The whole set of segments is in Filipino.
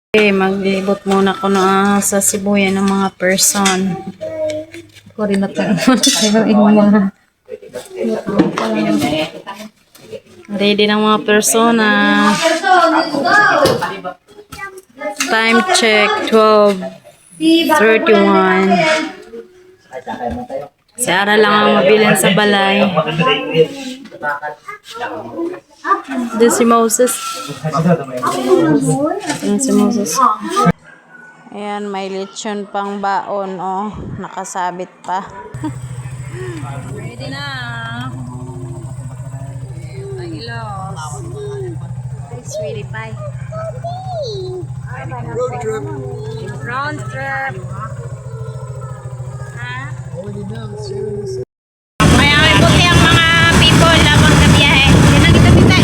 Okay, maglibot muna ko na sa Sibuyan ng mga person. Ko rin natin. Ready ng mga persona. Time check 12:31. Si Ara lang ang mabilin sa balay. Doon si Moses. Ayan si Moses. Ayan, may lechon pang baon, oh. Nakasabit pa. Ready na. Tagilos. Ay, sweetie pie. Round trip. Ha? May buti ang mga people labang kabiyahe. Yan ang kita bitay.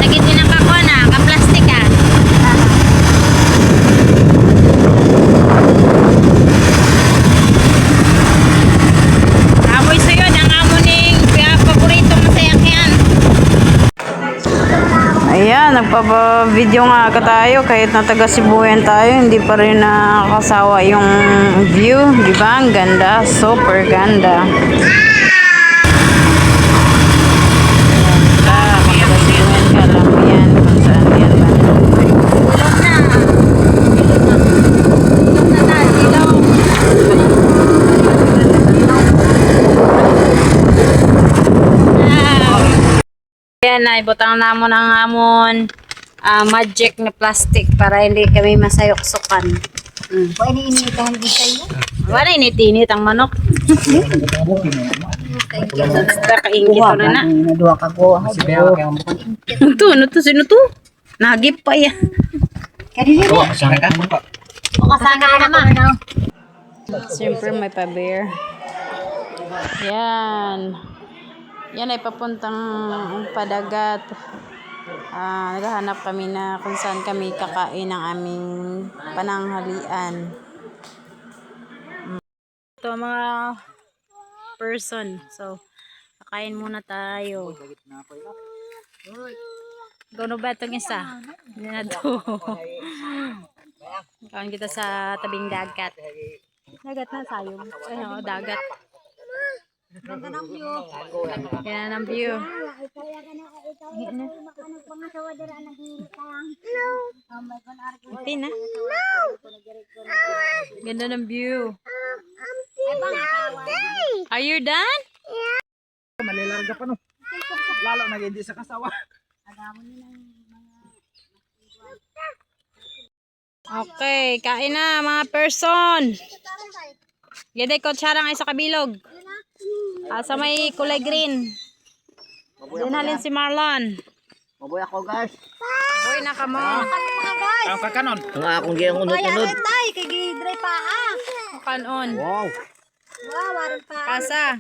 Sagit din ang kako na, ka-plastic ah. Amoy sa'yo, ang amo ning paborito mo sa yakyan. Ayan, nagpapa-video nga ka tayo kahit na taga Sibuyan tayo, hindi pa rin nakakasawa yung view, di ba? Ang ganda, super ganda. Ayan, naibutang namon ang amon magic na plastic para hindi kami masayok-sukan. Wala iniinitahan din kayo. Wala init-init ang manok. Basta kaingit ko na na. Naduwa ka ko. Ano to? Sino to? Nagip pa yan. Kadili na. O kasama ka naman. Siyempre may pa-bear. Yan. Yan ay papuntang padagat. Naghahanap kami na kung saan kami kakain ng aming pananghalian. Ito mga person. So, kakain muna tayo. Gano ba itong isa? Hindi na ito. Kain kita sa tabing dagat. Dagat na sayong. Ay, dagat. Ganda ng view. Yan ang view. Iti na. Ganda ng view. Are you done? Malilarga pa no. Lalo na hindi sa kasawa. Okay, kain na mga person. Gede ko charang ay sa kabilog. Sa may kulay green. Dinalin si Marlon. Mabuhay ako guys. Uy, nakamo. Ang kakanon. Ang akong giyang unod-unod. Tay, kay gidre pa ah. Kanon. Wow. Wow, warin pa. Kasa.